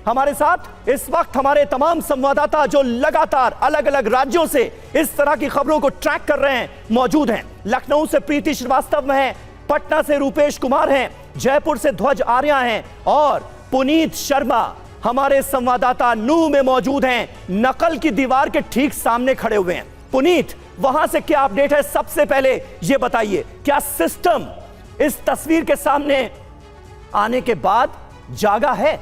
हमारे साथ इस वक्त हमारे तमाम संवाददाता जो लगातार अलग अलग राज्यों से इस तरह की खबरों को ट्रैक कर रहे हैं मौजूद हैं। लखनऊ से प्रीति श्रीवास्तव में हैं, पटना से रूपेश कुमार हैं, जयपुर से ध्वज आर्या हैं और पुनीत शर्मा हमारे संवाददाता नूह में मौजूद हैं, नकल की दीवार के ठीक सामने खड़े हुए हैं। पुनीत, वहां से क्या अपडेट है? सबसे पहले यह बताइए, क्या सिस्टम इस तस्वीर के सामने आने के बाद जागा है?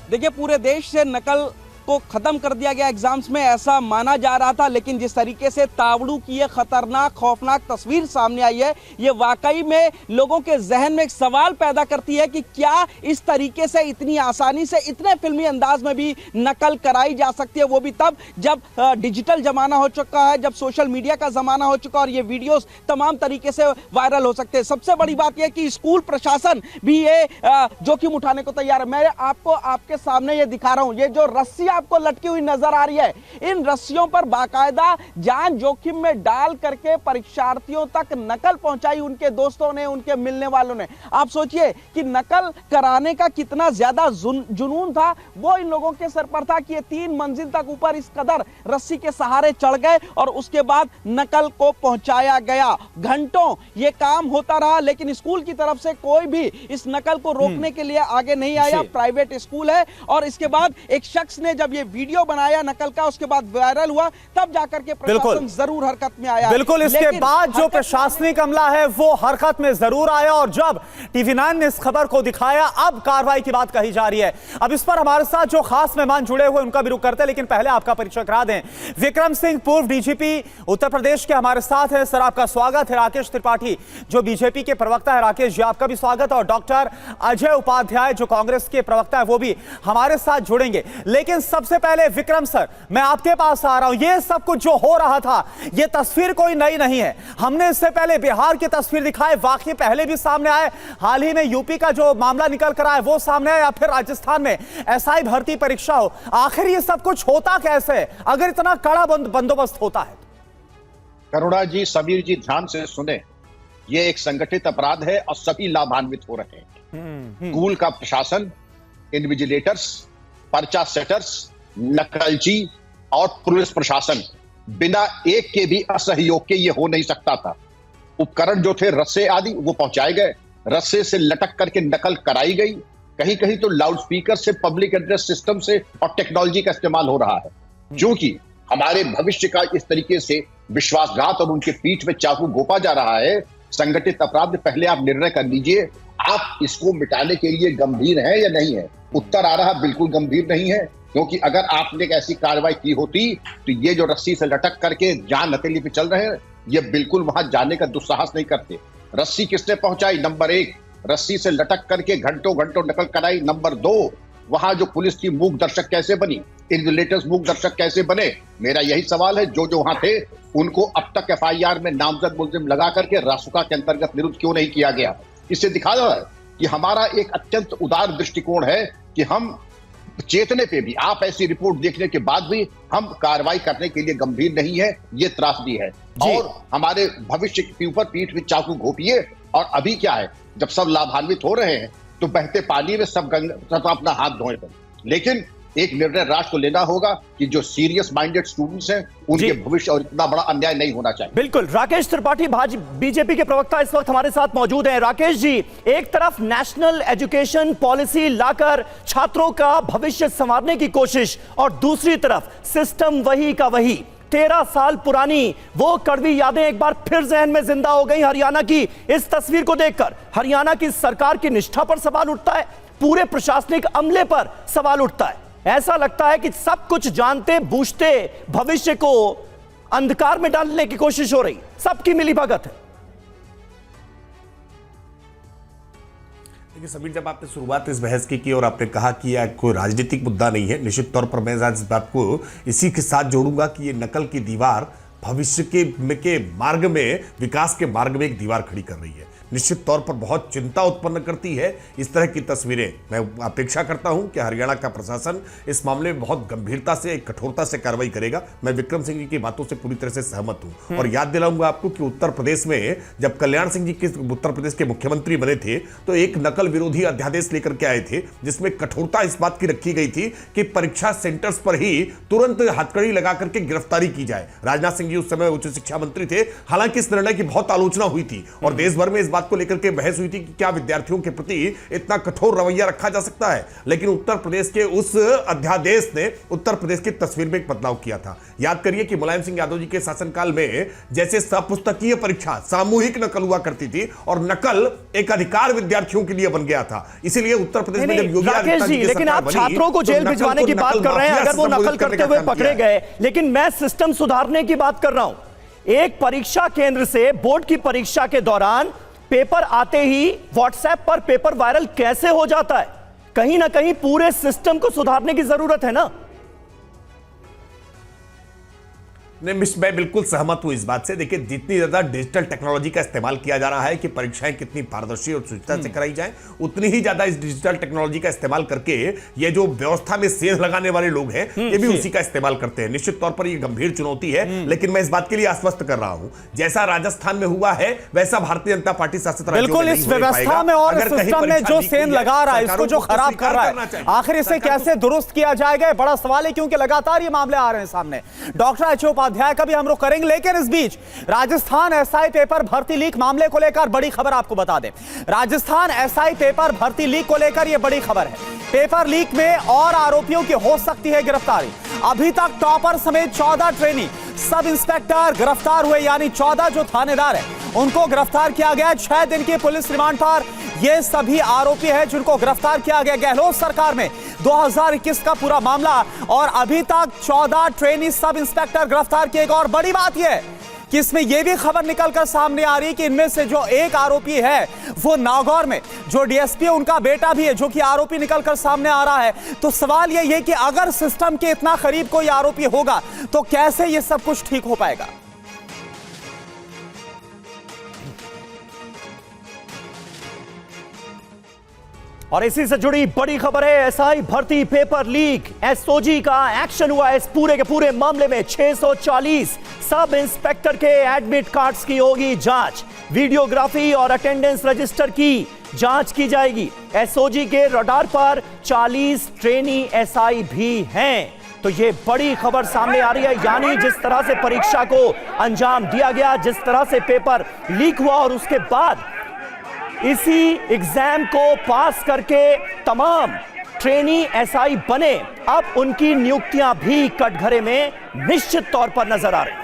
देखिए, पूरे देश से नकल को खत्म कर दिया गया एग्जाम्स में, ऐसा माना जा रहा था, लेकिन जिस तरीके से तावड़ू की ये खतरनाक खौफनाक तस्वीर सामने आई है, ये वाकई में लोगों के जहन में एक सवाल पैदा करती है कि क्या इस तरीके से इतनी आसानी से इतने फिल्मी अंदाज में भी नकल कराई जा सकती है, वो भी तब जब डिजिटल जमाना हो चुका है, जब सोशल मीडिया का जमाना हो चुका है और ये वीडियोस तमाम तरीके से वायरल हो सकते हैं। सबसे बड़ी बात यह कि स्कूल प्रशासन भी ये जोखिम उठाने को तैयार है। मैं आपको आपके सामने ये दिखा रहा हूं, ये जो रस्सी आपको लटकी हुई नजर आ रही है, इन रस्सियों पर बाकायदा जान जोखिम में डाल करके परीक्षार्थियों तक नकल पहुंचाई उनके दोस्तों ने, उनके मिलने वालों ने। आप सोचिए कि नकल कराने का कितना ज्यादा जुनून था वो इन लोगों के सर पर था कि ये 3 मंजिल तक ऊपर इस कदर रस्सी के सहारे चढ़ गए और उसके बाद नकल को पहुंचाया गया। घंटों ये काम होता रहा, लेकिन स्कूल की तरफ से कोई भी इस नकल को रोकने के लिए आगे नहीं आया। प्राइवेट स्कूल है और इसके बाद एक शख्स ने जब ये वीडियो बनाया नकल का, उसके बाद वायरल हुआ, तब जाकर के प्रशासन जरूर हरकत में आया। बिल्कुल, इसके बाद जो प्रशासनिक अमला है वो हरकत में जरूर आया और जब TV9 ने इस खबर को दिखाया, अब कार्रवाई की बात कही जा रही है। अब इस पर हमारे साथ जो खास मेहमान जुड़े हुए उनका भी रुख करते हैं, लेकिन पहले आपका परिचय करा दें। विक्रम सिंह, पूर्व DGP उत्तर प्रदेश के, हमारे साथ हैं। सर, आपका स्वागत है। राकेश त्रिपाठी जो BJP के प्रवक्ता है, राकेश जी आपका भी स्वागत। और डॉक्टर अजय उपाध्याय जो कांग्रेस के प्रवक्ता है, वो भी हमारे साथ जुड़ेंगे। लेकिन सबसे पहले विक्रम सर, मैं आपके पास आ रहा हूं। ये सब कुछ जो हो रहा था, ये तस्वीर कोई नई नहीं है। हमने इससे पहले बिहार की तस्वीर दिखाए, वाकई पहले भी सामने आए। हाल ही में यूपी का जो मामला निकल कर आया वो सामने आया, या फिर राजस्थान में SI भर्ती परीक्षा हो। आखिर ये सब कुछ होता कैसे अगर इतना कड़ा बंदोबस्त होता है? करुणा जी, समीर जी, ध्यान से सुने। ये एक संगठित अपराध है और सभी लाभान्वित हो रहे हैं। स्कूल का प्रशासन, इन्विजिलेटर्स, पर्चा सेटर्स, नकलची और पुलिस प्रशासन, बिना एक के भी असहयोग के ये हो नहीं सकता था। उपकरण जो थे रस्से आदि वो पहुंचाए गए, रस्से से लटक करके नकल कराई गई। कहीं कहीं तो लाउडस्पीकर से, पब्लिक एड्रेस सिस्टम से और टेक्नोलॉजी का इस्तेमाल हो रहा है। क्योंकि हमारे भविष्य का इस तरीके से विश्वासघात और उनके पीठ में चाकू घोंपा जा रहा है, संगठित अपराध। पहले आप निर्णय कर लीजिए, आप इसको मिटाने के लिए गंभीर है या नहीं है। उत्तर आ रहा बिल्कुल गंभीर नहीं है, क्योंकि अगर आपने एक ऐसी कार्रवाई की होती तो ये जो रस्सी से लटक करके जहां हथेली पे चल रहे हैं, ये बिल्कुल वहां जाने का दुस्साहस नहीं करते। रस्सी किसने पहुंचाई? नंबर 1, रस्सी से लटक करके घंटों घंटों नकल कराई। नंबर 2, वहां जो पुलिस की मूक दर्शक कैसे बनी, इन्विजिलेटर्स मूक दर्शक कैसे बने? मेरा यही सवाल है। जो वहां थे उनको अब तक FIR में नामजद मुलजिम लगा करके रासुका के अंतर्गत निरुद्ध क्यों नहीं किया गया? इससे दिखा रहा है कि हमारा एक अत्यंत उदार दृष्टिकोण है कि हम चेतने पे भी, आप ऐसी रिपोर्ट देखने के बाद भी हम कार्रवाई करने के लिए गंभीर नहीं है। ये त्रासदी है और हमारे भविष्य के ऊपर पीठ में चाकू घोंपिए। और अभी क्या है, जब सब लाभान्वित हो रहे हैं तो बहते पानी में सब अपना हाथ धोए। लेकिन एक निर्णय राष्ट्र को लेना होगा कि जो सीरियस माइंडेड स्टूडेंट्स हैं उनके भविष्य और इतना बड़ा अन्याय नहीं होना चाहिए। बिल्कुल। राकेश त्रिपाठी BJP के प्रवक्ता इस वक्त हमारे साथ मौजूद हैं। राकेश जी, एक तरफ नेशनल एजुकेशन पॉलिसी लाकर छात्रों का भविष्य संवारने की कोशिश और दूसरी तरफ सिस्टम वही का वही। 13 साल पुरानी वो कड़वी यादें एक बार फिर जहन में जिंदा हो गई हरियाणा की इस तस्वीर को देखकर। हरियाणा की सरकार की निष्ठा पर सवाल उठता है, पूरे प्रशासनिक अमले पर सवाल उठता है। ऐसा लगता है कि सब कुछ जानते बूझते भविष्य को अंधकार में डालने की कोशिश हो रही, सबकी मिलीभगत है। देखिए समीर, जब आपने शुरुआत इस बहस की और आपने कहा कि यह कोई राजनीतिक मुद्दा नहीं है, निश्चित तौर पर मैं इस बात को इसी के साथ जोड़ूंगा कि ये नकल की दीवार भविष्य के मार्ग में, विकास के मार्ग में एक दीवार खड़ी कर रही है। निश्चित तौर पर बहुत चिंता उत्पन्न करती है इस तरह की तस्वीरें। मैं अपेक्षा करता हूं कि हरियाणा का प्रशासन इस मामले में बहुत गंभीरता से, कठोरता से कार्रवाई करेगा। मैं विक्रम सिंह जी की बातों से पूरी तरह से सहमत हूं और याद दिलाऊंगा आपको कि उत्तर प्रदेश में जब कल्याण सिंह जी उत्तर प्रदेश के मुख्यमंत्री बने थे तो एक नकल विरोधी अध्यादेश लेकर के आए थे, जिसमें कठोरता इस बात की रखी गई थी कि परीक्षा सेंटर्स पर ही तुरंत हथकड़ी लगा करके गिरफ्तारी की जाए। राजनाथ सिंह जी उस समय उच्च शिक्षा मंत्री थे। हालांकि इस निर्णय की बहुत आलोचना हुई थी और देश भर में इस बात को लेकर के बहस हुई थी कि क्या विद्यार्थियों के प्रति इतना कठोर रवैया रखा जा सकता है। लेकिन उत्तर प्रदेश के उस अध्यादेश ने उत्तर प्रदेश की तस्वीर में एक बदलाव किया था। याद करिए कि मुलायम सिंह यादव जी के शासनकाल में जैसे सपुस्तकीय परीक्षा, सामूहिक नकल हुआ करती थी और नकल एक अधिकार विद्यार्थियों के लिए बन गया था। इसीलिए उत्तर प्रदेश में जब योगी राकेश जी, लेकिन आप छात्रों को जेल भिजवाने की बात कर रहे हैं अगर वो नकल करते हुए पकड़े गए, लेकिन मैं सिस्टम सुधारने की बात कर रहा हूं। एक परीक्षा केंद्र से बोर्ड की परीक्षा के दौरान पेपर आते ही व्हाट्सएप पर पेपर वायरल कैसे हो जाता है? कहीं ना कहीं पूरे सिस्टम को सुधारने की जरूरत है ना। मैं बिल्कुल सहमत हूं इस बात से। देखिए, जितनी ज्यादा डिजिटल टेक्नोलॉजी का इस्तेमाल किया जा रहा है कि परीक्षाएं कितनी पारदर्शी और शुचिता से कराई जाएं, उतनी ही ज्यादा इस डिजिटल टेक्नोलॉजी का इस्तेमाल करके ये जो व्यवस्था में सेंध लगाने वाले लोग हैं ये भी उसी का इस्तेमाल करते हैं। निश्चित तौर पर ये गंभीर चुनौती है, लेकिन मैं इस बात के लिए आश्वस्त कर रहा हूं, जैसा राजस्थान में हुआ है वैसा भारतीय जनता पार्टी शासित राज्यों बिल्कुल इस व्यवस्था में और सिस्टम में जो सेंध लगा रहा है, इसको जो खराब कर रहा है, आखिर इसे कैसे दुरुस्त किया जाएगा, बड़ा सवाल है। क्योंकि लगातार ये मामले आ रहे हैं सामने। डॉक्टर एच उपाध्याय का भी हम करेंगे, लेकिन इस बीच राजस्थान एसआई पेपर भर्ती लीक मामले को लेकर बड़ी खबर आपको बता दें। राजस्थान एसआई पेपर भर्ती लीक को लेकर यह बड़ी खबर है। पेपर लीक में और आरोपियों की हो सकती है गिरफ्तारी। अभी तक टॉपर समेत 14 ट्रेनी सब इंस्पेक्टर गिरफ्तार हुए, यानी 14 जो थानेदार हैं उनको गिरफ्तार किया गया। 6 दिन की पुलिस रिमांड पर ये सभी आरोपी हैं जिनको गिरफ्तार किया गया। गहलोत सरकार में 2021 का पूरा मामला और अभी तक 14 ट्रेनी सब इंस्पेक्टर गिरफ्तार किए गए। और बड़ी बात यह है कि इसमें यह भी खबर निकलकर सामने आ रही है कि इनमें से जो एक आरोपी है वो नागौर में जो डीएसपी है उनका बेटा भी है, जो कि आरोपी निकलकर सामने आ रहा है। तो सवाल यह है कि अगर सिस्टम के इतना करीब कोई आरोपी होगा तो कैसे यह सब कुछ ठीक हो पाएगा। और इसी से जुड़ी बड़ी खबर है, एसआई भर्ती पेपर लीक। एसओजी का एक्शन हुआ इस पूरे के पूरे मामले में। 640 सब इंस्पेक्टर के एडमिट कार्ड्स की होगी जांच। वीडियोग्राफी और अटेंडेंस रजिस्टर की जांच की जाएगी। एसओजी के रडार पर 40 ट्रेनी एसआई भी हैं। तो ये बड़ी खबर सामने आ रही है, यानी जिस तरह से परीक्षा को अंजाम दिया गया, जिस तरह से पेपर लीक हुआ और उसके बाद इसी एग्जाम को पास करके तमाम ट्रेनी एसआई बने, अब उनकी नियुक्तियां भी कटघरे में निश्चित तौर पर नजर आ रही।